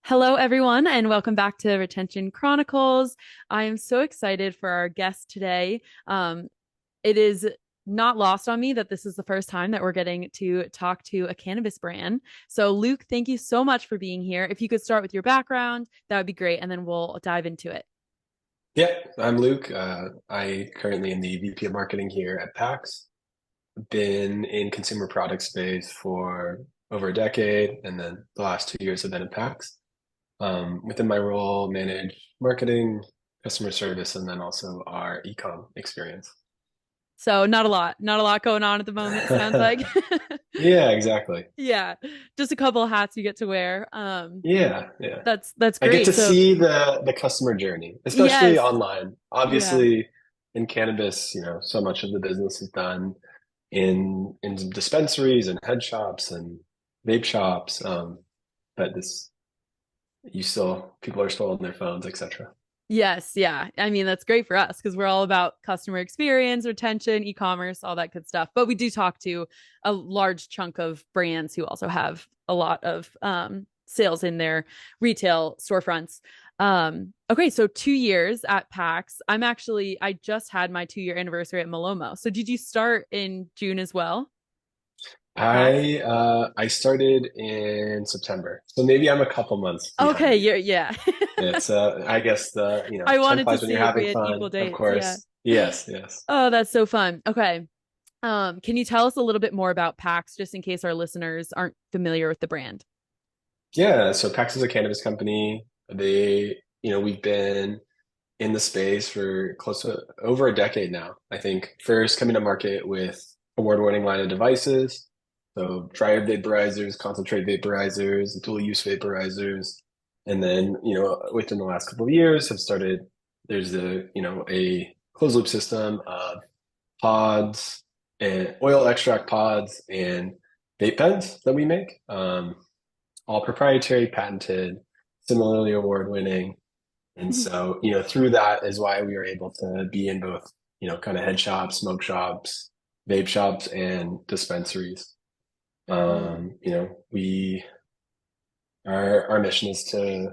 Hello, everyone, and welcome back to Retention Chronicles. I am so excited for our guest today. It is not lost on me that this is the first time that we're getting to talk to a cannabis brand. So, Luke, thank you so much for being here. If you could start with your background, that would be great, and then we'll dive into it. Yeah, I'm Luke. I currently am the VP of marketing here at PAX. Been in consumer product space for over a decade, and then the last 2 years have been at PAX. Within my role, manage marketing, customer service, and then also our ecom experience. So, not a lot going on at the moment, sounds like. Yeah, exactly. Yeah, just a couple of hats you get to wear. Yeah. That's I get great. to So, see the customer journey, especially yes, online. yeah. Obviously, in cannabis, so much of the business is done in dispensaries and head shops and vape shops. But this you still people are still on their phones, etc. Yes, yeah. I mean, that's great for us because we're all about customer experience, retention, e-commerce, all that good stuff. But we do talk to a large chunk of brands who also have a lot of sales in their retail storefronts. Okay, so 2 years at PAX. I just had my 2 year anniversary at Malomo. So did you start in June as well at PAX? I started in September, so maybe I'm a couple months Okay, behind you. yeah. It's I guess the I time wanted to flies when you're see if we having had equal fun, of dates. Yeah. course. Yes. Oh, that's so fun. Okay. Can you tell us a little bit more about PAX, just in case our listeners aren't familiar with the brand? Yeah, so PAX is a cannabis company. We've been in the space for close to over a decade now. I think first coming to market with award-winning line of devices, so dry vaporizers, concentrate vaporizers, dual-use vaporizers, and then within the last couple of years have started. There's a closed loop system of pods and oil extract pods and vape pens that we make, all proprietary, patented, similarly award-winning. And so, through that is why we are able to be in both, kind of head shops, smoke shops, vape shops, and dispensaries. Mm. We our mission is to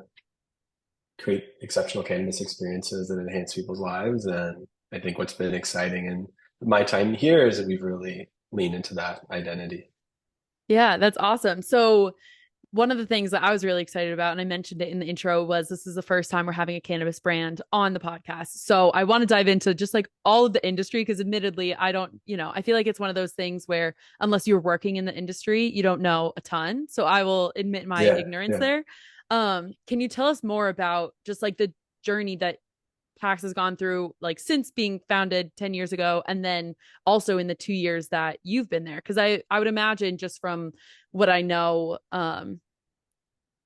create exceptional cannabis experiences that enhance people's lives. And I think what's been exciting in my time here is that we've really leaned into that identity. Yeah, that's awesome. So, one of the things that I was really excited about, and I mentioned it in the intro, was this is the first time we're having a cannabis brand on the podcast. So, I want to dive into just like all of the industry because, admittedly, I don't, I feel like it's one of those things where unless you're working in the industry, you don't know a ton. So, I will admit my Yeah, ignorance yeah. there. Can you tell us more about just like the journey that PAX has gone through, like since being founded 10 years ago, and then also in the 2 years that you've been there? Because I would imagine just from what I know,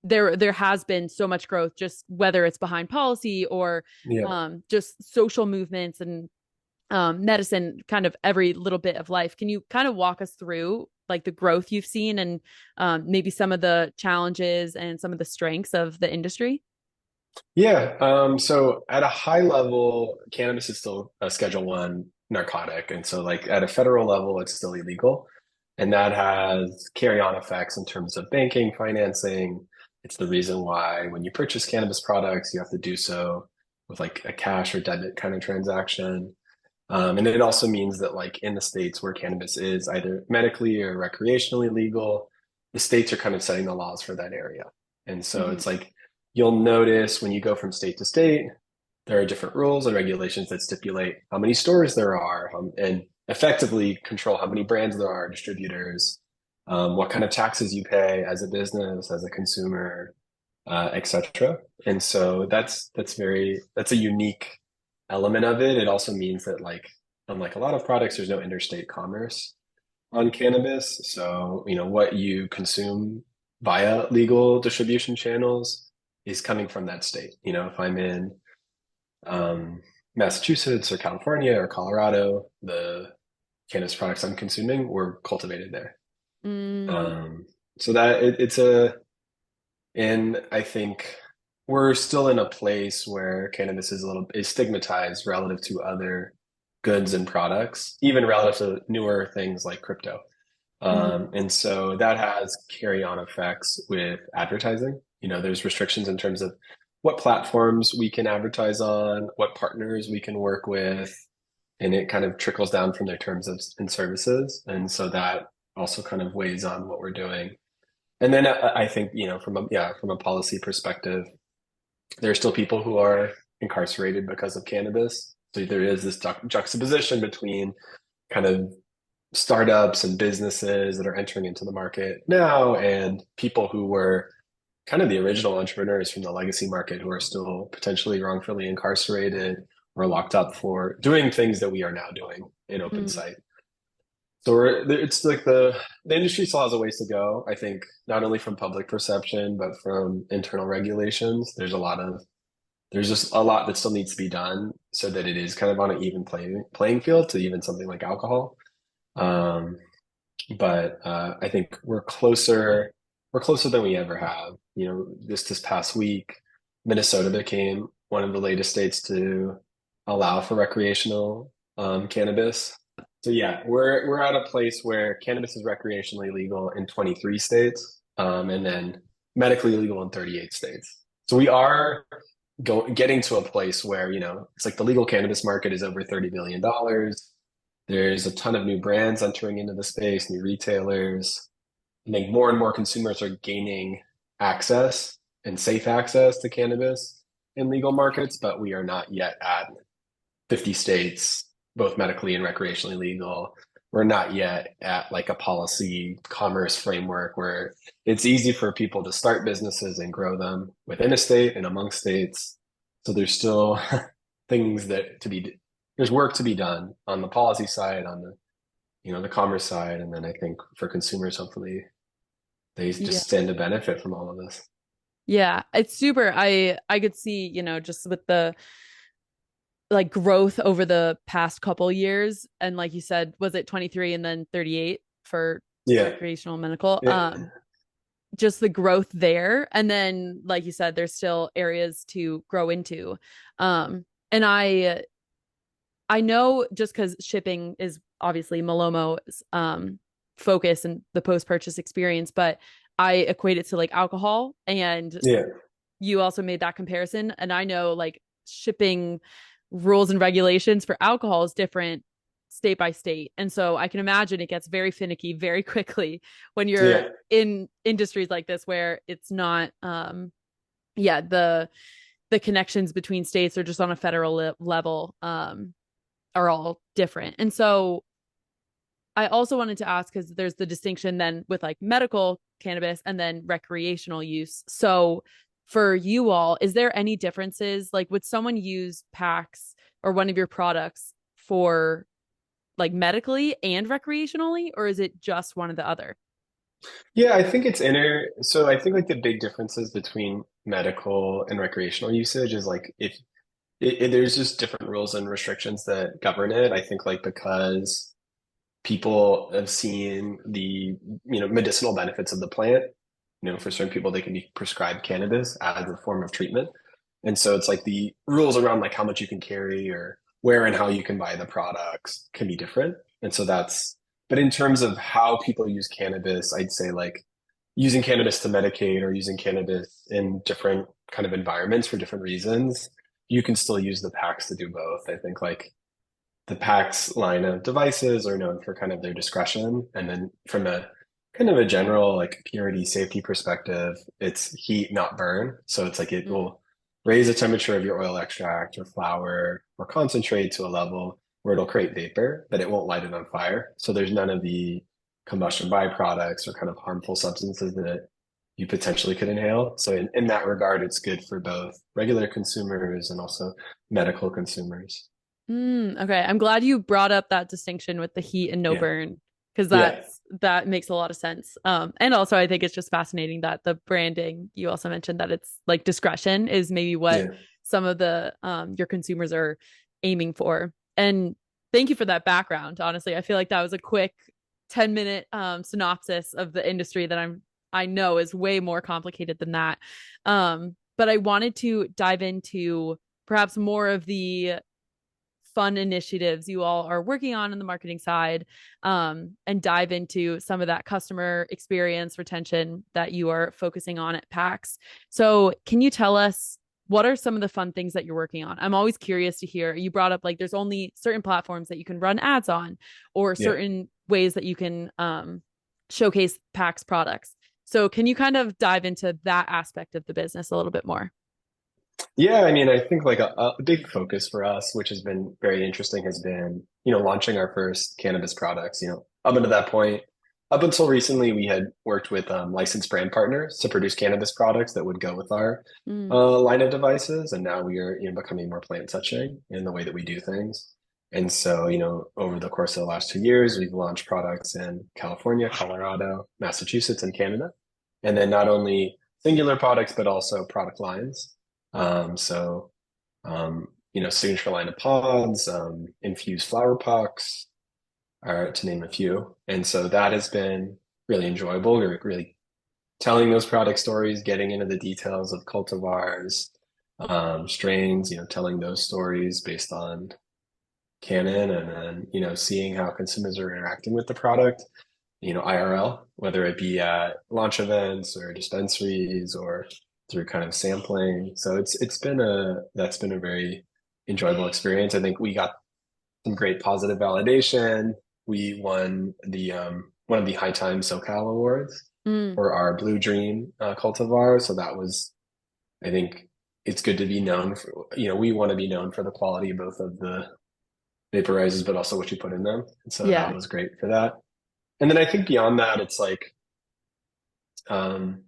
there has been so much growth, just whether it's behind policy or Yeah. just social movements and medicine, kind of every little bit of life. Can you kind of walk us through like the growth you've seen and maybe some of the challenges and some of the strengths of the industry? Yeah. So at a high level, cannabis is still a Schedule One narcotic. And so like at a federal level, it's still illegal. And that has carry-on effects in terms of banking, financing. It's the reason why when you purchase cannabis products, you have to do so with like a cash or debit kind of transaction. And it also means that like in the states where cannabis is either medically or recreationally legal, the states are kind of setting the laws for that area. And so Mm-hmm. it's like you'll notice when you go from state to state, there are different rules and regulations that stipulate how many stores there are, and effectively control how many brands there are, distributors, what kind of taxes you pay as a business, as a consumer, etc. And so that's a unique element of it. It also means that like unlike a lot of products, there's no interstate commerce on cannabis. So, what you consume via legal distribution channels is coming from that state. If I'm in Massachusetts or California or Colorado, the cannabis products I'm consuming were cultivated there. Mm. Um, so that it's a and I think we're still in a place where cannabis is stigmatized relative to other goods and products, even relative to newer things like crypto. Mm-hmm. And so that has carry on effects with advertising. there's restrictions in terms of what platforms we can advertise on, what partners we can work with, and it kind of trickles down from their terms of and services. And so that also kind of weighs on what we're doing. And then I think, from a policy perspective, there are still people who are incarcerated because of cannabis. So there is this juxtaposition between kind of startups and businesses that are entering into the market now and people who were kind of the original entrepreneurs from the legacy market who are still potentially wrongfully incarcerated or locked up for doing things that we are now doing in open Mm. sight. So it's like the industry still has a ways to go. I think not only from public perception, but from internal regulations. There's just a lot that still needs to be done so that it is kind of on an even playing field to even something like alcohol. Um, but I think we're closer than we ever have. This past week, Minnesota became one of the latest states to allow for recreational cannabis. So yeah, we're at a place where cannabis is recreationally legal in 23 states, and then medically legal in 38 states. So we are getting to a place where, it's like the legal cannabis market is over $30 billion. There's a ton of new brands entering into the space, new retailers. I think more and more consumers are gaining access and safe access to cannabis in legal markets, but we are not yet at 50 states, both medically and recreationally legal. We're not yet at like a policy commerce framework where it's easy for people to start businesses and grow them within a state and among states. So there's still things there's work to be done on the policy side, on the commerce side. And then I think for consumers, hopefully they Yeah. just stand to benefit from all of this. Yeah, it's super. I could see, just with the like growth over the past couple years, and like you said, was it 23 and then 38 for Yeah. recreational medical? Yeah. Just the growth there, and then like you said, there's still areas to grow into. And I know just because shipping is obviously Malomo's focus and the post purchase experience, but I equate it to like alcohol, and Yeah. you also made that comparison. And I know like shipping rules and regulations for alcohol is different state by state. And so I can imagine it gets very finicky very quickly when you're Yeah. in industries like this where it's not yeah, the connections between states or just on a federal level are all different. And so I also wanted to ask because there's the distinction then with like medical cannabis and then recreational use. So for you all, is there any differences? Like, would someone use PAX or one of your products for like medically and recreationally, or is it just one or the other? Yeah, I think it's inner. So I think like the big differences between medical and recreational usage is like if there's just different rules and restrictions that govern it. I think like because people have seen the medicinal benefits of the plant. For certain people, they can be prescribed cannabis as a form of treatment. And so it's like the rules around like how much you can carry or where and how you can buy the products can be different. And so but in terms of how people use cannabis, I'd say like using cannabis to medicate or using cannabis in different kind of environments for different reasons, you can still use the packs to do both. I think like the PAX line of devices are known for kind of their discretion. And then from a kind of a general like purity safety perspective, it's heat, not burn. So it's like it Mm. will raise the temperature of your oil extract or flour or concentrate to a level where it'll create vapor, but it won't light it on fire. So there's none of the combustion byproducts or kind of harmful substances that you potentially could inhale. So in that regard, it's good for both regular consumers and also medical consumers. Okay, I'm glad you brought up that distinction with the heat and no Yeah. burn because Yeah. that makes a lot of sense. And also I think it's just fascinating that the branding you also mentioned that it's like discretion is maybe what Yeah. some of the your consumers are aiming for. And thank you for that background. Honestly, I feel like that was a quick 10-minute synopsis of the industry that I know is way more complicated than that. But I wanted to dive into perhaps more of the fun initiatives you all are working on the marketing side, and dive into some of that customer experience retention that you are focusing on at PAX. So, can you tell us what are some of the fun things that you're working on? I'm always curious to hear. You brought up like there's only certain platforms that you can run ads on, or Yeah. certain ways that you can showcase PAX products. So, can you kind of dive into that aspect of the business a little bit more? Yeah, I mean, I think like a big focus for us, which has been very interesting, has been, launching our first cannabis products. Up until that point, up until recently, we had worked with licensed brand partners to produce cannabis products that would go with our Mm, line of devices. And now we are, becoming more plant touching in the way that we do things. And so, over the course of the last 2 years, we've launched products in California, Colorado, Massachusetts, and Canada. And then not only singular products, but also product lines. So, signature line of pods, infused flower pucks, are to name a few. And so that has been really enjoyable. We're really telling those product stories, getting into the details of cultivars, strains, telling those stories based on canon, and then, seeing how consumers are interacting with the product, IRL, whether it be at launch events or dispensaries or through kind of sampling. So it's been a that's been a very enjoyable experience. I think we got some great positive validation. We won the one of the High Time SoCal Awards mm, for our Blue Dream cultivar. So that was, I think, it's good to be known for, we want to be known for the quality both of the vaporizers, but also what you put in them. And so that yeah. was great for that. And then I think beyond that, it's like um,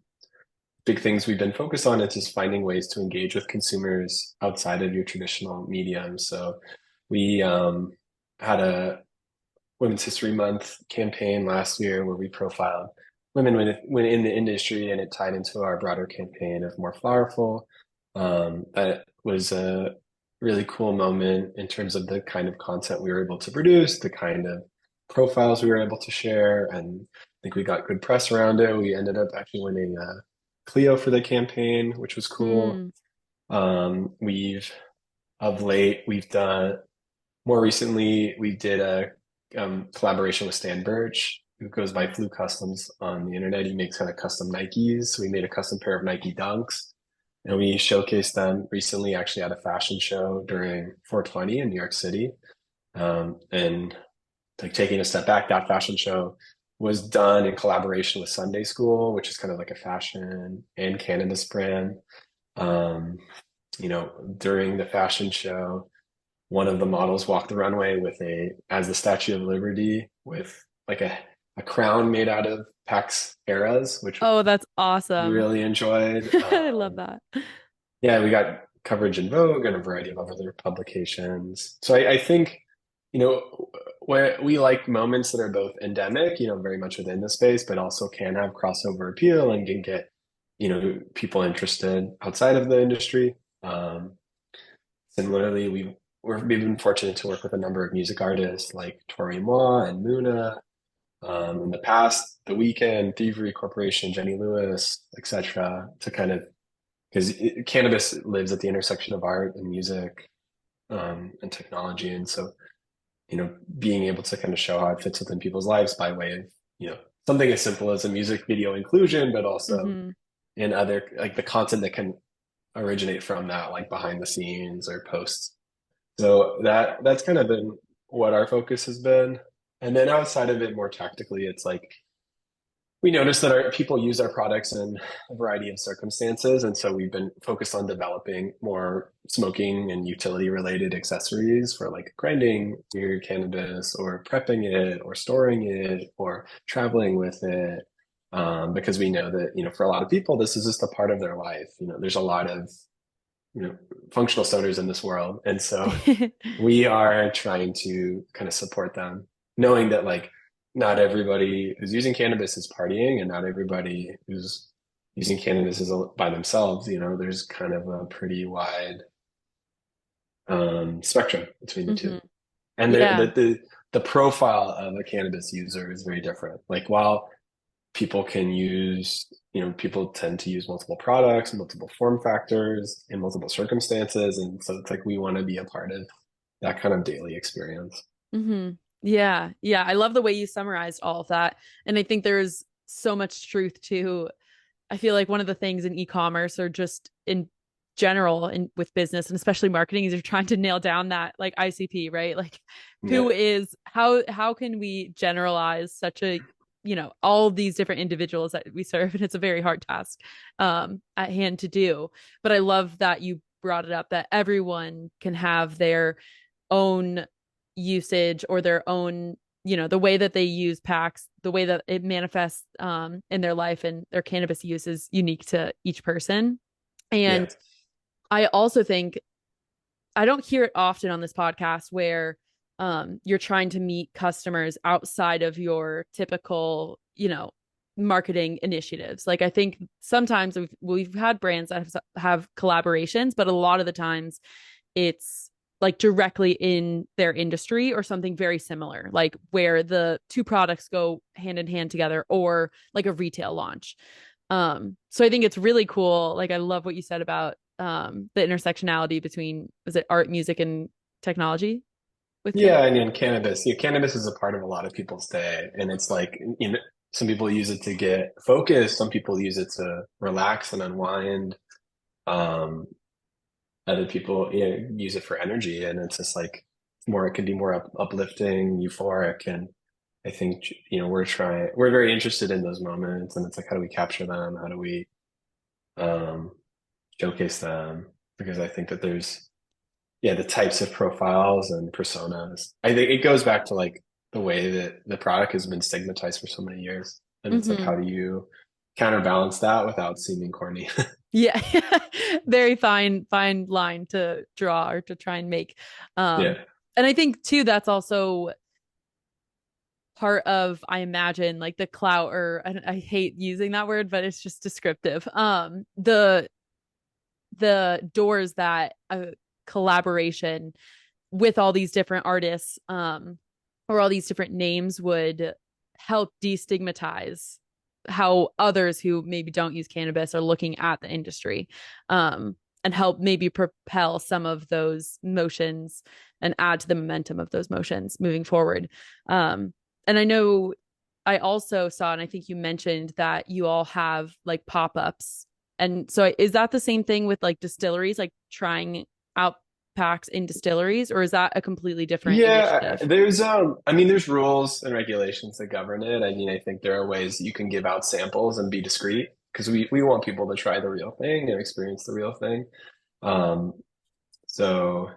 big things we've been focused on is just finding ways to engage with consumers outside of your traditional medium. So we had a Women's History Month campaign last year where we profiled women when in the industry, and it tied into our broader campaign of More Flowerful. That was a really cool moment in terms of the kind of content we were able to produce, the kind of profiles we were able to share, and I think we got good press around it. We ended up actually winning a Clio for the campaign, which was cool. Mm. We've of late we've done more recently we did a collaboration with Stan Birch, who goes by Flu Customs on the internet. He makes kind of custom Nikes. So we made a custom pair of Nike Dunks, and we showcased them recently, actually at a fashion show during 420 in New York City. And like taking a step back, that fashion show was done in collaboration with Sunday School, which is kind of like a fashion and cannabis brand. Um, During the fashion show, one of the models walked the runway with as the Statue of Liberty with like a crown made out of PAX eras, which Oh, that's we awesome. really enjoyed. I love that. Yeah, we got coverage in Vogue and a variety of other publications. So I think, where we like moments that are both endemic, very much within the space, but also can have crossover appeal and can get, people interested outside of the industry. Um, Similarly, we've been fortunate to work with a number of music artists like Tori Moore and Muna. In the past, The Weeknd, Thievery Corporation, Jenny Lewis, etc., to kind of because cannabis lives at the intersection of art and music, and technology, and so being able to kind of show how it fits within people's lives by way of something as simple as a music video inclusion, but also Hmm. in other like the content that can originate from that, like behind the scenes or posts. So that's kind of been what our focus has been. And then outside of it, more tactically, it's like we noticed that our people use our products in a variety of circumstances. And so we've been focused on developing more smoking and utility related accessories for like grinding your cannabis or prepping it or storing it or traveling with it. Because we know that, for a lot of people, this is just a part of their life. There's a lot of, functional stoners in this world. And so we are trying to kind of support them, knowing that like not everybody who's using cannabis is partying, and not everybody who's using cannabis is by themselves. There's kind of a pretty wide spectrum between the two, Hmm. and Yeah. the profile of a cannabis user is very different. Like while people can use, people tend to use multiple products, multiple form factors in multiple circumstances, and so it's like we want to be a part of that kind of daily experience. Hmm. Yeah. Yeah. I love the way you summarized all of that. And I think there's so much truth to, I feel like one of the things in e-commerce or just in general in with business and especially marketing is you're trying to nail down that like ICP, right? Like Yeah. who is how can we generalize such a, all these different individuals that we serve, and it's a very hard task at hand to do. But I love that you brought it up that everyone can have their own usage or their own, the way that they use PAX, the way that it manifests in their life and their cannabis use is unique to each person. Yeah. And I also think I don't hear it often on this podcast where you're trying to meet customers outside of your typical, marketing initiatives. Like I think sometimes we've had brands that have collaborations, but a lot of the times it's like directly in their industry or something very similar, like where the two products go hand in hand together or like a retail launch. So I think it's really cool. Like I love what you said about the intersectionality between, was it art, music, and technology with Yeah, cannabis? I mean, cannabis. Yeah, cannabis is a part of a lot of people's day, and it's like, some people use it to get focused, some people use it to relax and unwind. Um, Other people, use it for energy, and it's just like more. It can be more uplifting, euphoric, and I think we're very interested in those moments, and it's like, how do we capture them? How do we um, showcase them? Because I think that there's the types of profiles and personas. I think it goes back to like the way that the product has been stigmatized for so many years. And it's like, Mm-hmm. how do you counterbalance that without seeming corny? Yeah. Very fine line to draw or to try and make. Um, Yeah. and I think too that's also part of, I imagine, like the clout, or I hate using that word, but it's just descriptive. The doors that a collaboration with all these different artists or all these different names would help destigmatize how others who maybe don't use cannabis are looking at the industry, and help maybe propel some of those motions and add to the momentum of those motions moving forward. And I know I also saw, and I think you mentioned that you all have like pop-ups. And so is that the same thing with like distilleries, like trying out packs in distilleries, or is that a completely different Yeah, initiative? I mean, there's rules and regulations that govern it. I mean, I think there are ways you can give out samples and be discreet because we want people to try the real thing and experience the real thing. Um, So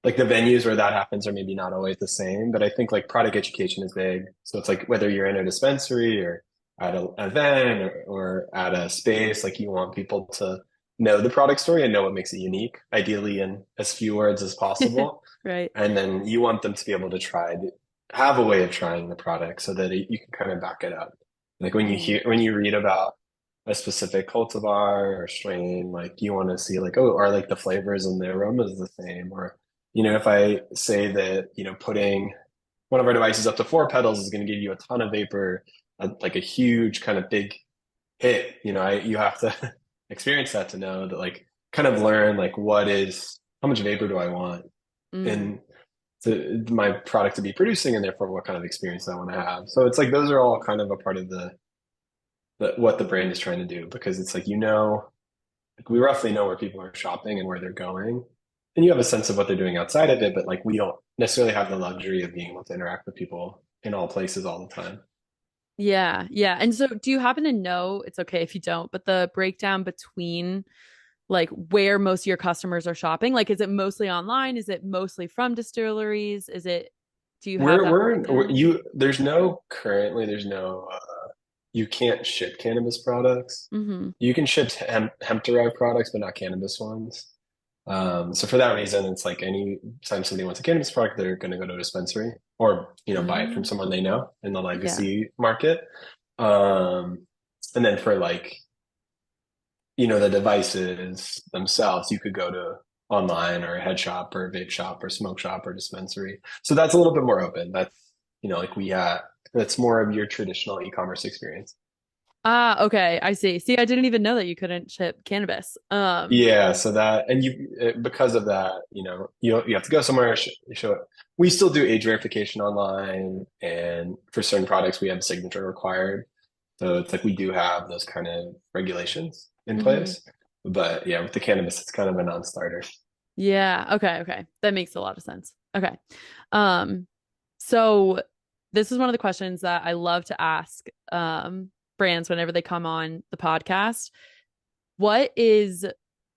like the venues where that happens are maybe not always the same, but I think like product education is big. So it's like whether you're in a dispensary or at an event or at a space, like you want people to know the product story and know what makes it unique, ideally in as few words as possible. Right. And then you want them to be able to have a way of trying the product so that you can kind of back it up. Like Mm. when you read about a specific cultivar or strain, like you want to see like, oh, are like the flavors and the aromas the same? Or, if I say that, putting one of our devices up to 4 pedals is going to give you a ton of vapor, like a huge kind of big hit, you have to experience that to know that like kind of learn like how much vapor do I want Mm. in my product to be producing, and therefore what kind of experience I want to have. So it's like those are all kind of a part of what the brand is trying to do, because it's like, like we roughly know where people are shopping and where they're going, and you have a sense of what they're doing outside of it, but like we don't necessarily have the luxury of being able to interact with people in all places all the time. Yeah, yeah. And so do you happen to know, it's okay if you don't, but the breakdown between like where most of your customers are shopping? Like, is it mostly online? Is it mostly from distilleries? Do you have that breakdown? There's no you can't ship cannabis products. Mm-hmm. You can ship hemp derived products, but not cannabis ones. So for that reason, it's like any time somebody wants a cannabis product, they're going to go to a dispensary or, buy it from Mm. someone they know in the Yeah. legacy market. Um, and then for like, the devices themselves, you could go to online or a head shop or a vape shop or smoke shop or dispensary. So that's a little bit more open. That's, like that's more of your traditional e-commerce experience. Ah, okay, I see. See, I didn't even know that you couldn't ship cannabis. Yeah, so that and you because of that, you have to go somewhere, show it. We still do age verification online, and for certain products, we have a signature required. So it's like we do have those kind of regulations in Mhm. place. But yeah, with the cannabis, it's kind of a non-starter. Yeah, okay, okay. That makes a lot of sense. Okay. Um, so this is one of the questions that I love to ask brands whenever they come on the podcast. What is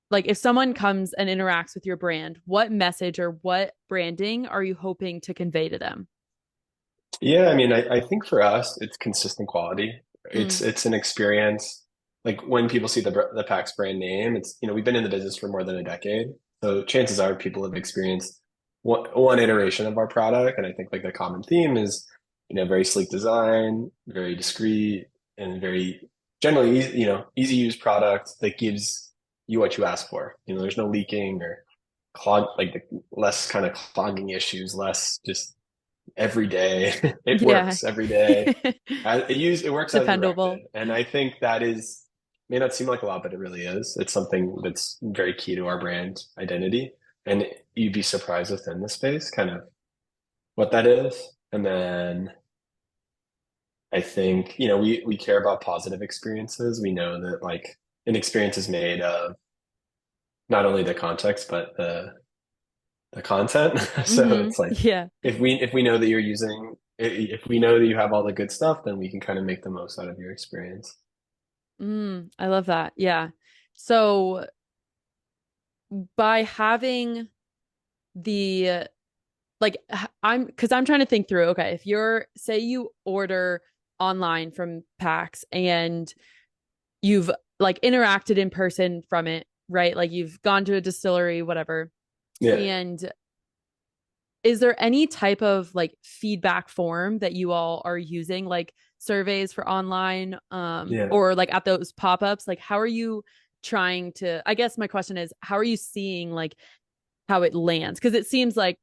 like if someone comes and interacts with your brand, what message or what branding are you hoping to convey to them? Yeah, I mean, I think for us, it's consistent quality. Mm, It's an experience. Like when people see the PAX brand name, it's we've been in the business for more than a decade, so chances are people have experienced one iteration of our product, and I think like the common theme is very sleek design, very discreet, and very generally easy, easy use product that gives you what you ask for. There's no leaking or like the less kind of clogging issues, less just every day. It yeah. works every day. It works as Dependable. directed, and I think that is may not seem like a lot, but it really is. It's something that's very key to our brand identity, and you'd be surprised within the space, kind of what that is. And then I think we care about positive experiences. We know that like an experience is made of not only the context but the content. So Hmm. it's like Yeah. if we know that you're using if we know that you have all the good stuff, then we can kind of make the most out of your experience. I love that. Yeah. So by having the like I'm because I'm trying to think through, okay, if you're say you order online from PAX and you've like interacted in person from it, right? Like you've gone to a distillery, whatever. Yeah, And is there any type of like feedback form that you all are using, like surveys for online, yeah, or like at those pop-ups? Like how are you trying to, I guess my question is, how are you seeing like how it lands? Because it seems like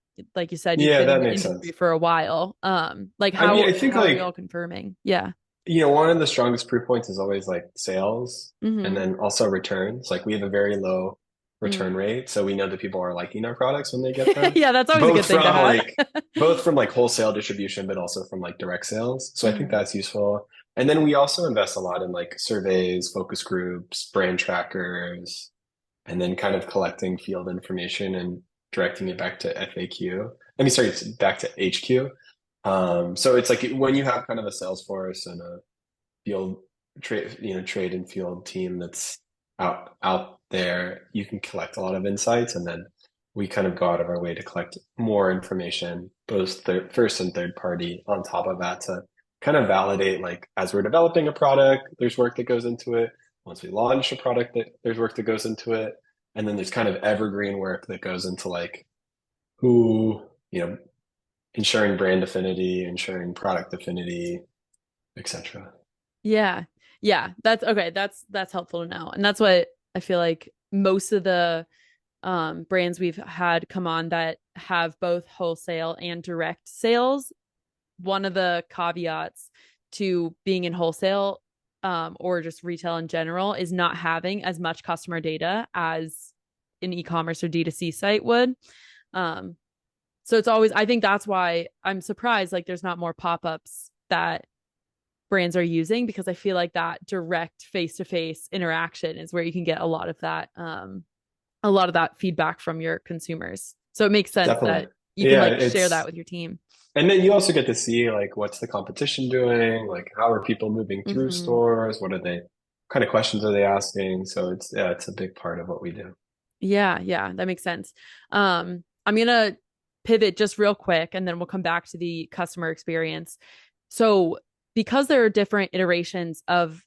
you said, you've yeah. been in That the makes industry sense. for a while. Like I mean, I think how are you all like confirming? Yeah. one of the strongest proof points is always like sales, and Mm-hmm. then also returns. Like we have a very low Mm. return rate, so we know that people are liking our products when they get them, Yeah, that's always a both good thing to from have. like both from like wholesale distribution, but also from like direct sales. So I think Mm. that's useful. And then we also invest a lot in like surveys, focus groups, brand trackers, and then kind of collecting field information and directing it back to FAQ. I mean, sorry, it's back to HQ. So it's like when you have kind of a sales force and a field trade and field team that's out there, you can collect a lot of insights, and then we kind of go out of our way to collect more information, both first and third party, on top of that to kind of validate like as we're developing a product, there's work that goes into it. Once we launch a product, that there's work that goes into it, and then there's kind of evergreen work that goes into like who ensuring brand affinity, ensuring product affinity, etc. Yeah. Yeah. That's okay. That's helpful to know. And that's what I feel like most of the brands we've had come on that have both wholesale and direct sales, one of the caveats to being in wholesale or just retail in general is not having as much customer data as an e-commerce or D2C site would. Um, so it's always, I think that's why I'm surprised like there's not more pop-ups that brands are using, because I feel like that direct face-to-face interaction is where you can get a lot of that feedback from your consumers. So it makes sense Definitely. that you can Yeah, like share that it's with your team. and then you also get to see like what's the competition doing, like how are people moving through Mm-hmm. stores, what kind of questions are they asking? So it's a big part of what we do. Yeah, yeah, that makes sense. I'm gonna pivot just real quick and then we'll come back to the customer experience. So, because there are different iterations of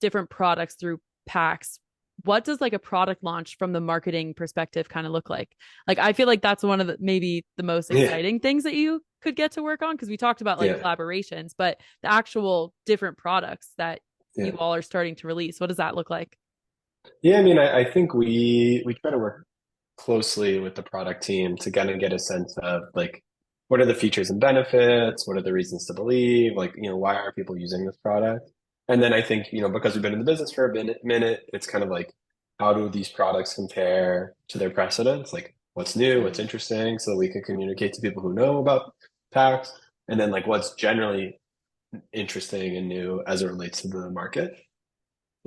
different products through PAX, what does like a product launch from the marketing perspective kind of look like? Like, I feel like that's one of the maybe the most Yeah, exciting things that you could get to work on, because we talked about like yeah, collaborations, but the actual different products that you yeah. all are starting to release, what does that look like? Yeah, I mean, I think we try to work closely with the product team to kind of get a sense of like what are the features and benefits, what are the reasons to believe, like, why are people using this product? And then I think, because we've been in the business for a minute, it's kind of like, how do these products compare to their precedents? Like, what's new, what's Mm. interesting, so that we can communicate to people who know about PAX, and then like what's generally interesting and new as it relates to the market.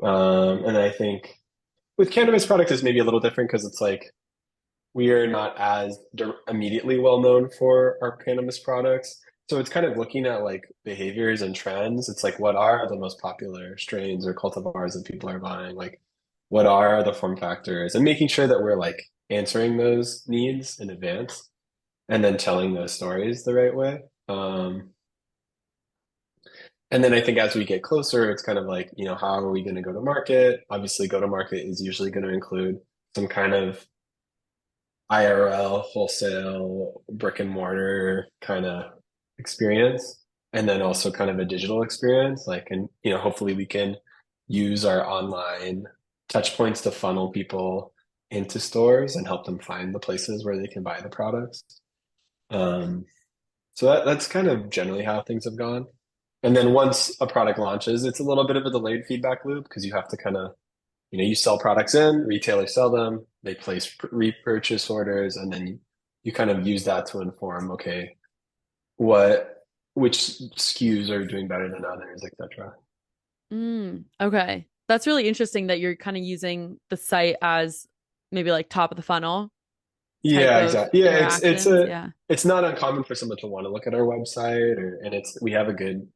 And I think with cannabis products, it's maybe a little different because it's like we are not as immediately well known for our cannabis products. So it's kind of looking at like behaviors and trends. It's like what are the most popular strains or cultivars that people are buying? Like what are the form factors and making sure that we're like answering those needs in advance and then telling those stories the right way. And then I think as we get closer, it's kind of like, how are we going to go to market? Obviously, go to market is usually going to include some kind of IRL, wholesale, brick and mortar kind of experience, and then also kind of a digital experience. Like, and hopefully we can use our online touch points to funnel people into stores and help them find the places where they can buy the products. Um, so that's kind of generally how things have gone. And then once a product launches, it's a little bit of a delayed feedback loop because you have to kind of you sell products in, retailers sell them, they place repurchase orders, and then you kind of use that to inform, okay, which SKUs are doing better than others, etc. Okay. That's really interesting that you're kind of using the site as maybe like top of the funnel type Yeah, of exactly. Yeah, interactions. Yeah. it's not uncommon for someone to want to look at our website, and we have a good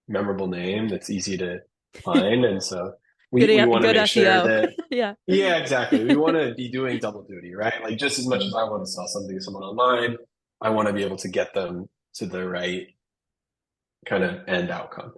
memorable name that's easy to find, and so we want to Good make sure SEO. that Yeah. yeah, exactly. We want to be doing double duty, right? Like just as much as Mhm. I want to sell something to someone online, I want to be able to get them to the right kind of end outcome.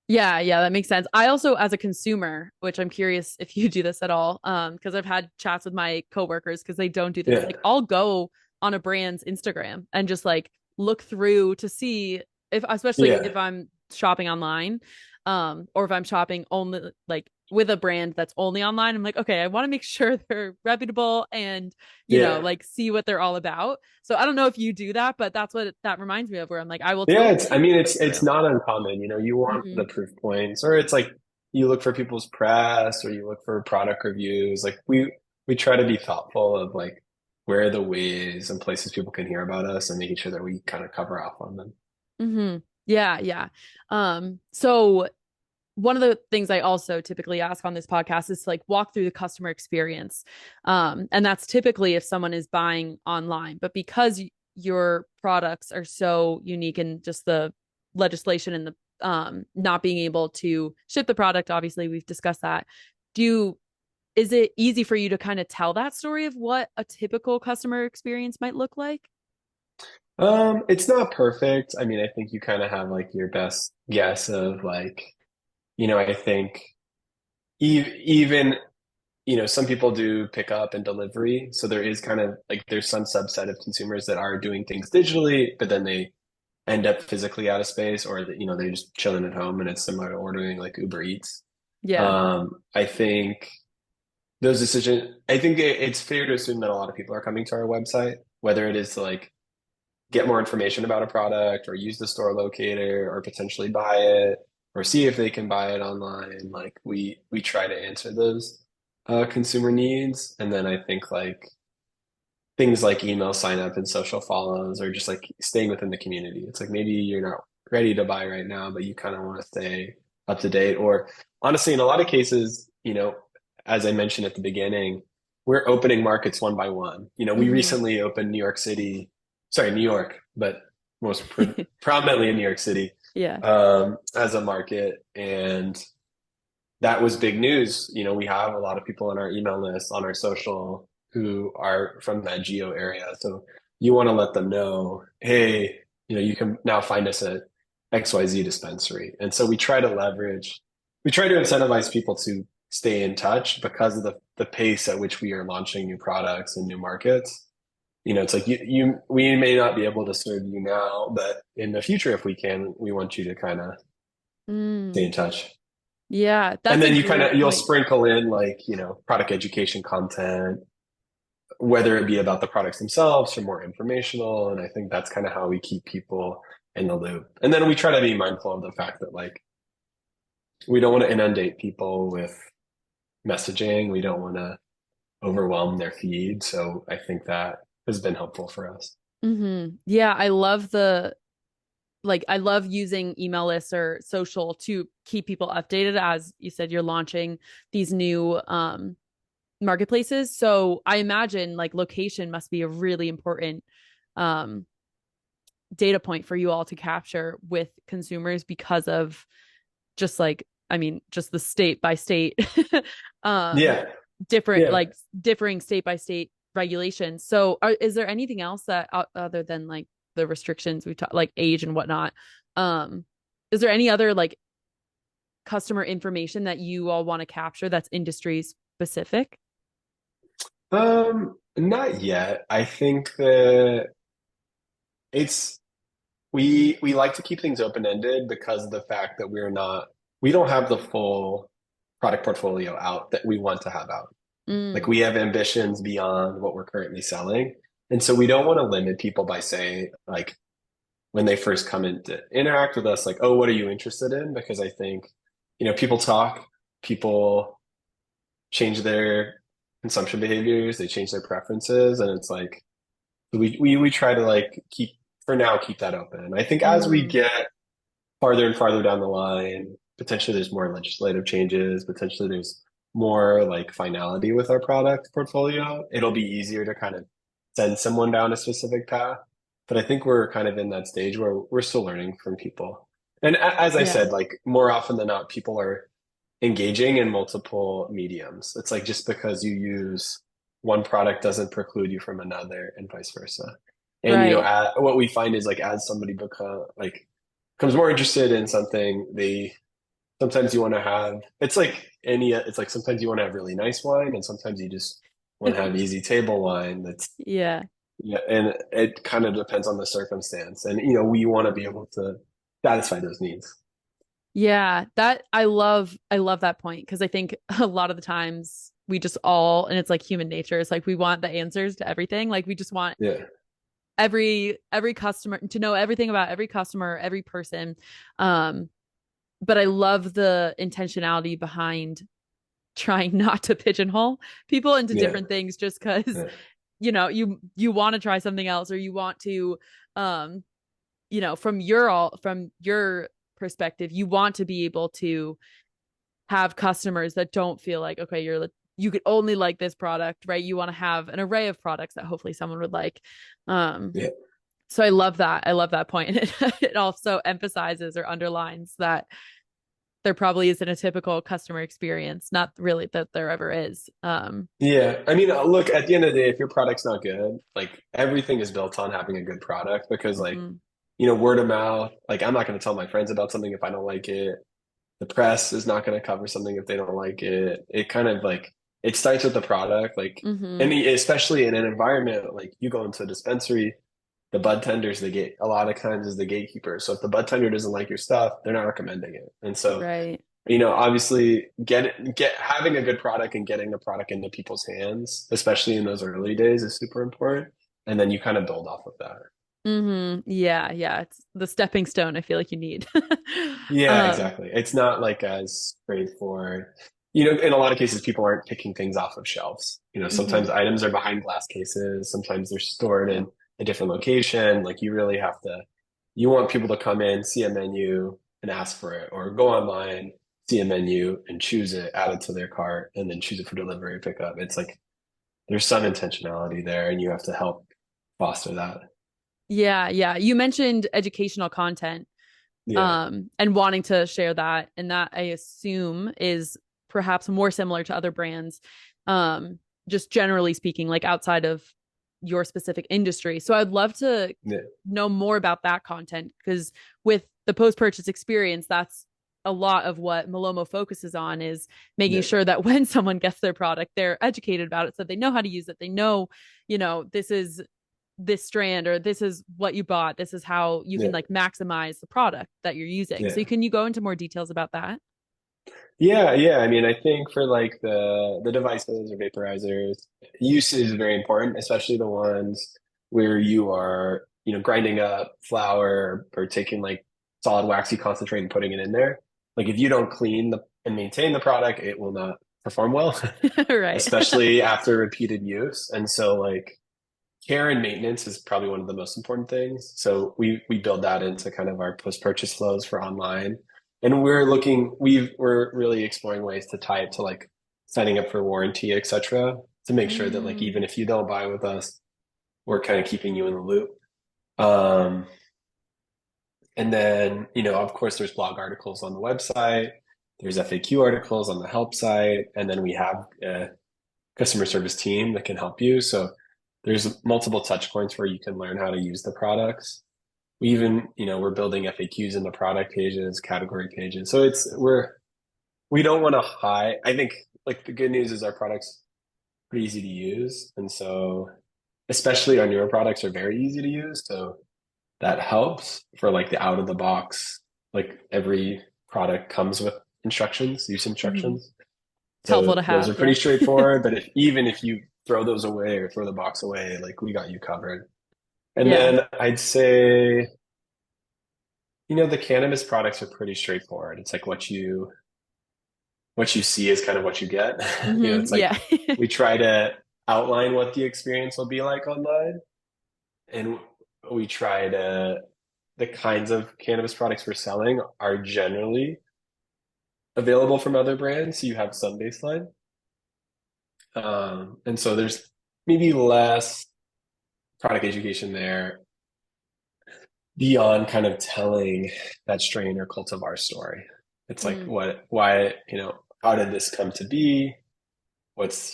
Yeah, yeah, that makes sense. I also, as a consumer, which I'm curious if you do this at all, because I've had chats with my coworkers because they don't do this. Yeah. Like, I'll go on a brand's Instagram and just like look through to see if, especially Yeah. if I'm shopping online, or if I'm shopping only like with a brand that's only online. I'm like, okay, I want to make sure they're reputable and Yeah. like see what they're all about. So I don't know if you do that, but that's what that reminds me of, where I'm like, I will Yeah, I totally mean look it's through. not uncommon, you want the Hmm. proof points or it's like you look for people's press or you look for product reviews. Like we try to be thoughtful of like where are the ways and places people can hear about us and making sure that we kind of cover off on them. Yeah, yeah. So one of the things I also typically ask on this podcast is to like walk through the customer experience. And that's typically if someone is buying online, but because your products are so unique and just the legislation and the not being able to ship the product, obviously we've discussed that. Do you is it easy for you to kind of tell that story of what a typical customer experience might look like? It's not perfect. I mean, I think you kind of have like your best guess of like, I think even some people do pick up and delivery. So there is kind of like there's some subset of consumers that are doing things digitally, but then they end up physically out of space or they're just chilling at home and it's similar to ordering like Uber Eats. Yeah. I think I think it's fair to assume that a lot of people are coming to our website, whether it is to like get more information about a product or use the store locator or potentially buy it or see if they can buy it online. Like we try to answer those consumer needs. And then I think like things like email sign up and social follows or just like staying within the community. It's like maybe you're not ready to buy right now, but you kind of want to stay up to date. Or honestly, in a lot of cases, as I mentioned at the beginning, we're opening markets one by one. We Hmm. recently opened New York, but most prominently in New York City Yeah. as a market. And that was big news. We have a lot of people on our email list, on our social, who are from that geo area. So you want to let them know, hey, you can now find us at XYZ dispensary. And so we try to incentivize people to stay in touch because of the pace at which we are launching new products and new markets. It's like we may not be able to serve you now, but in the future, if we can, we want you to kind of stay Mm. in touch. Yeah, And that's a then great you'll point. sprinkle in like, product education content, whether it be about the products themselves or more informational. And I think that's kind of how we keep people in the loop. And then we try to be mindful of the fact that like we don't want to inundate people with messaging. We don't want to overwhelm their feed. So I think that has been helpful for us. Yeah, I love the like I love using email lists or social to keep people updated. As you said, you're launching these new marketplaces. So I imagine like location must be a really important um data point for you all to capture with consumers because of just like I mean just the state by state um Yeah. different Yeah. like differing state by state regulations. So is there anything else that other than like the restrictions we talked like age and whatnot, um is there any other like customer information that you all want to capture that's industry specific? Not yet. I think that it's we like to keep things open-ended because of the fact that we don't have the full product portfolio out that we want to have out. Like Mm, we have ambitions beyond what we're currently selling. And so we don't want to limit people by saying like when they first come in to interact with us, like, oh, what are you interested in? Because I think, people talk, people change their consumption behaviors, they change their preferences, and it's like we try to like keep that open. And I think as we mm, get farther and farther down the line, potentially there's more legislative changes, potentially there's more like finality with our product portfolio. It'll be easier to kind of send someone down a specific path. But I think we're kind of in that stage where we're still learning from people. And as I yeah. said, like more often than not, people are engaging in multiple mediums. It's like just because you use one product doesn't preclude you from another and vice versa. And Right. what we find is like as somebody becomes more interested in something, they sometimes you want to have it's like sometimes you want to have really nice wine and sometimes you just want to have easy table wine that's Yeah. yeah, and it kind of depends on the circumstance. And we want to be able to satisfy those needs. Yeah, that I love that point because I think a lot of the times we just all and it's like human nature. It's like we want the answers to everything. Like we just want Yeah. every customer to know everything about every customer, every person. Um, but I love the intentionality behind trying not to pigeonhole people into Yeah. different things just because Yeah. you want to try something else or you want to um from your perspective you want to be able to have customers that don't feel like okay you could only like this product, right? You want to have an array of products that hopefully someone would like. um Yeah. so I love that point. And it also emphasizes or underlines that there probably isn't a typical customer experience, not really that there ever is. Yeah. I mean, look, at the end of the day, if your product's not good, like everything is built on having a good product because like, Mhm. word of mouth, like I'm not going to tell my friends about something if I don't like it. The press is not going to cover something if they don't like it. It kind of like it starts with the product, like, and Mhm. especially in an environment like you go into a dispensary, the bud tenders they get a lot of times is the gatekeeper. So if the bud tender doesn't like your stuff, they're not recommending it. And so Right. obviously get having a good product and getting the product into people's hands, especially in those early days, is super important. And then you kind of build off of that. Yeah, yeah. It's the stepping stone I feel like you need. Yeah, um exactly. It's not like as straightforward. In a lot of cases, people aren't picking things off of shelves. Sometimes mhm. items are behind glass cases, sometimes they're stored Yeah. in a different location. Like you want people to come in, see a menu and ask for it, or go online, see a menu and choose it, add it to their cart, and then choose it for delivery or pickup. It's like there's some intentionality there, and you have to help foster that. Yeah, yeah. You mentioned educational content Yeah, and wanting to share that, and that I assume is perhaps more similar to other brands, um just generally speaking, like outside of your specific industry. So I'd love to yeah, know more about that content because with the post-purchase experience, that's a lot of what Malomo focuses on is making yeah, sure that when someone gets their product, they're educated about it so they know how to use it. They know, this is this strand or this is what you bought. This is how you can yeah, like maximize the product that you're using. So yeah. can you go into more details about that? Yeah, yeah. I mean, I think for like the devices or vaporizers, use is very important, especially the ones where you are, grinding up flour or taking like solid waxy concentrate and putting it in there. like if you don't clean and maintain the product, it will not perform well, Right. especially after repeated use. And so like care and maintenance is probably one of the most important things. So we build that into kind of our post-purchase flows for online. And we're really exploring ways to tie it to like signing up for warranty, et cetera, to make sure that like Mm, even if you don't buy with us, we're kind of keeping you in the loop. Um, and then, of course, there's blog articles on the website. There's FAQ articles on the help site. And then we have a customer service team that can help you. So there's multiple touch points where you can learn how to use the products. We even, we're building FAQs in the product pages, category pages. So we don't want to hide. I think like the good news is our products pretty easy to use. And so especially our newer products are very easy to use. So that helps for like the out of the box, like every product comes with instructions, use mhm. instructions. It's helpful So to those have. are pretty Yeah. straightforward, but even if you throw those away or throw the box away, like we got you covered. And Yeah. then I'd say, the cannabis products are pretty straightforward. It's like what you see is kind of what you get. It's like Yeah. we try to outline what the experience will be like online, and we try to the kinds of cannabis products we're selling are generally available from other brands, so you have some baseline. And so there's maybe less product education there beyond kind of telling that strain or cultivar story. It's like Mm, why, how did this come to be? What's,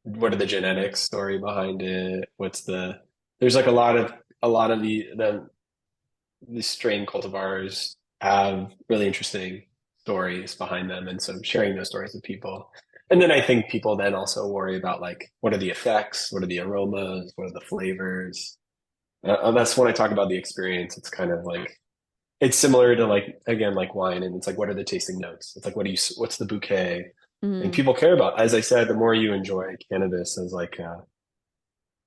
what are the genetics story behind it? There's like a lot of the strain cultivars have really interesting stories behind them. And so sharing those stories with people. And then I think people then also worry about like, what are the effects? What are the aromas? What are the flavors? That's when I talk about the experience. It's kind of like it's similar to like again like wine, and it's like what are the tasting notes? It's like what's the bouquet? And mm, people care about. As I said, the more you enjoy cannabis as like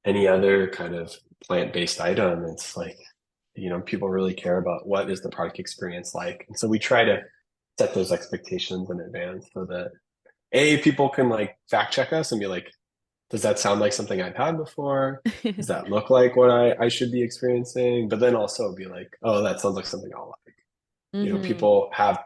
any other kind of plant-based item, it's like people really care about what is the product experience like, and so we try to set those expectations in advance so that people can like fact check us and be like, does that sound like something I've had before? Does that look like what I should be experiencing? But then also be like, oh, that sounds like something I'll like. hmm. People have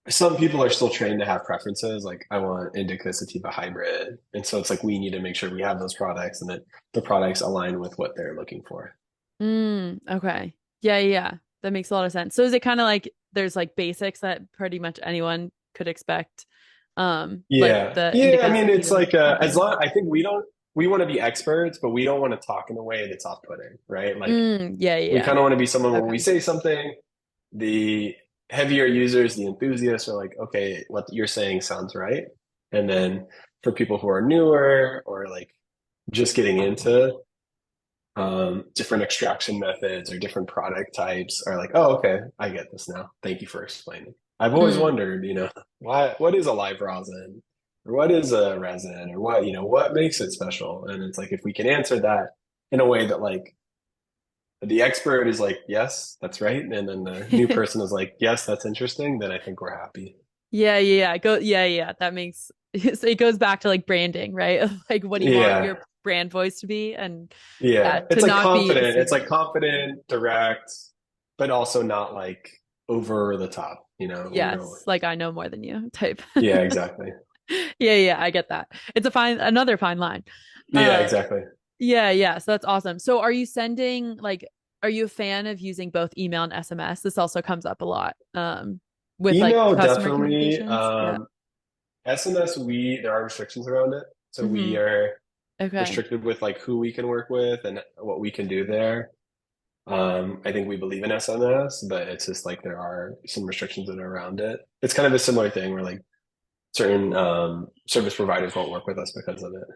some people are still trained to have preferences, like I want indica sativa hybrid. And so it's like we need to make sure we have those products and that the products align with what they're looking for. Okay. Yeah, yeah. That makes a lot of sense. So is it kind of like there's like basics that pretty much anyone could expect? Like Yeah. the Yeah. I indica mean, it's sativa. like as Okay. long I think we want to be experts, but we don't want to talk in a way that's off-putting, right? Like Yeah, we yeah. kind of want to be someone when we Okay. say something, the heavier users, the enthusiasts are like, okay, what you're saying sounds right. And then for people who are newer or like just getting into different extraction methods or different product types are like, oh, okay, I get this now. Thank you for explaining. I've always Mm, wondered, what is a live rosin or what is a resin or what makes it special? And it's like, if we can answer that in a way that like the expert is like, yes, that's right. And then the new person is like, yes, that's interesting. Then I think we're happy. yeah, yeah. Yeah. That makes so it goes back to like branding, right? Of like what do you want Yeah. your brand voice to be? And yeah, Yeah. to It's like not be confident. It's like assuming. confident, direct, but also not like over the top. We don't. Yes, like I know more than you type. Yeah, exactly. Yeah, yeah, I get that. It's another fine line. Yeah, Uh exactly. yeah, yeah. So that's awesome. So are you sending like are you a fan of using both email and SMS? This also comes up a lot with like Email customer definitely. communications. Yeah. SMS, there are restrictions around it. So we Hmm. are Okay. restricted with like who we can work with and what we can do there. I think we believe in SMS, but it's just like there are some restrictions that are around it. It's kind of a similar thing where like certain service providers won't work with us because of it.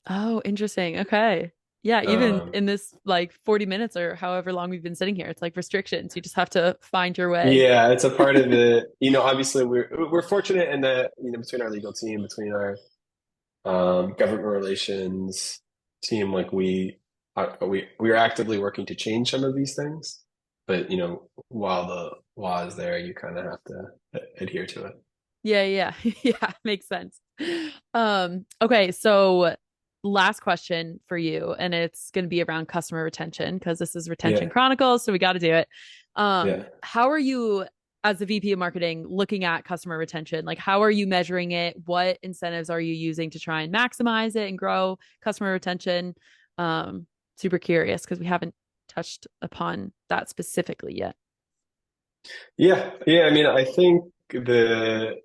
Oh, interesting. Okay. Yeah, even Um, in this like 40 minutes or however long we've been sitting here, it's like restrictions. You just have to find your way. yeah, it's a part of it. Obviously we're fortunate in that, between our legal team, between our government relations team, like we are actively working to change some of these things. but while the law is there, you kind of have to adhere to it. Yeah, yeah. Yeah, makes sense. Okay, so last question for you, and it's going to be around customer retention because this is Retention Yeah, Chronicles, so we got to do it. yeah. How are you as the VP of marketing looking at customer retention? Like how are you measuring it? What incentives are you using to try and maximize it and grow customer retention? Super curious because we haven't touched upon that specifically yet. Yeah, yeah. I mean, I think the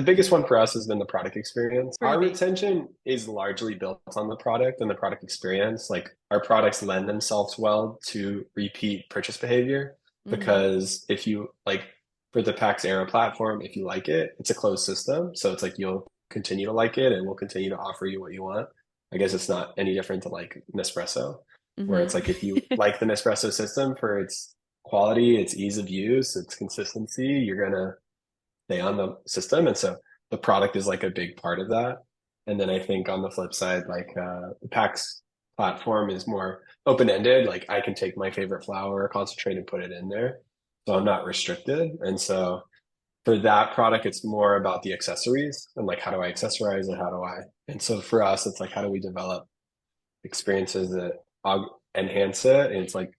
biggest one for us has been the product experience. Our Groovy. retention is largely built on the product and the product experience. Like our products lend themselves well to repeat purchase behavior Mm-hmm. because if you like for the PAX Aero platform, if you like it, it's a closed system. So it's like you'll continue to like it and we'll continue to offer you what you want. I guess it's not any different to like Nespresso, where it's Mm-hmm. like if you like the Nespresso system for its quality, its ease of use, its consistency, you're gonna stay on the system. And so the product is like a big part of that. And then I think on the flip side, like the PAX platform is more open-ended. Like I can take my favorite flower or concentrate and put it in there. So I'm not restricted. And so for that product, it's more about the accessories and like how do I accessorize it? How do I? And so for us, it's like how do we develop experiences that enhance it? And it's like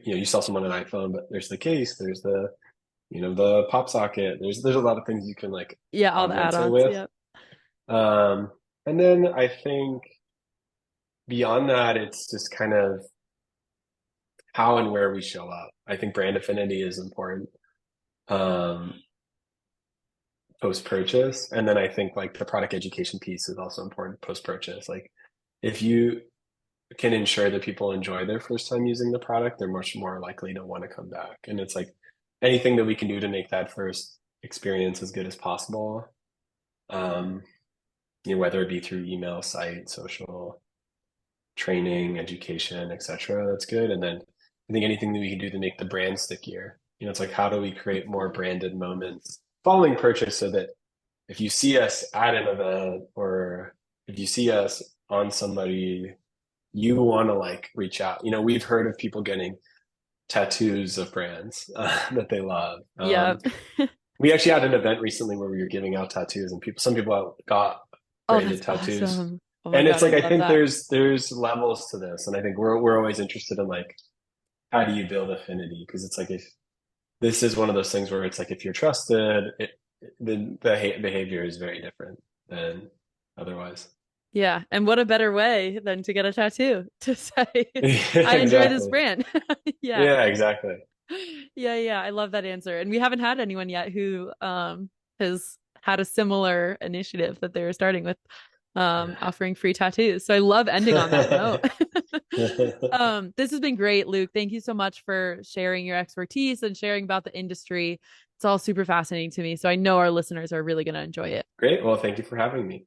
you sell someone an iPhone, but there's the case, there's the pop socket. There's a lot of things you can like Yeah, all the augment it add-ons. with. Yep. Um, and then I think beyond that, it's just kind of how and where we show up. I think brand affinity is important post-purchase. And then I think like the product education piece is also important post-purchase. Like if you can ensure that people enjoy their first time using the product, they're much more likely to want to come back. And it's like anything that we can do to make that first experience as good as possible. Um, whether it be through email, site, social, training, education, etc. That's good. And then I think anything that we can do to make the brand stickier. It's like how do we create more branded moments following purchase so that if you see us at an event or if you see us on somebody, you want to like reach out. We've heard of people getting tattoos of brands that they love. Yep. We actually had an event recently where we were giving out tattoos, and some people got Oh, branded that's tattoos. awesome. Oh my And it's God, I like I love think that. there's levels to this, and I think we're always interested in like how do you build affinity? Because it's like if this is one of those things where it's like if you're trusted, the behavior is very different than otherwise. Yeah. And what a better way than to get a tattoo to say, Yeah, I enjoy this exactly. brand. Yeah. Yeah, exactly. Yeah. Yeah. I love that answer. And we haven't had anyone yet who has had a similar initiative that they were starting with offering free tattoos. So I love ending on that note. This has been great, Luke. Thank you so much for sharing your expertise and sharing about the industry. It's all super fascinating to me. So I know our listeners are really going to enjoy it. Great. Well, thank you for having me.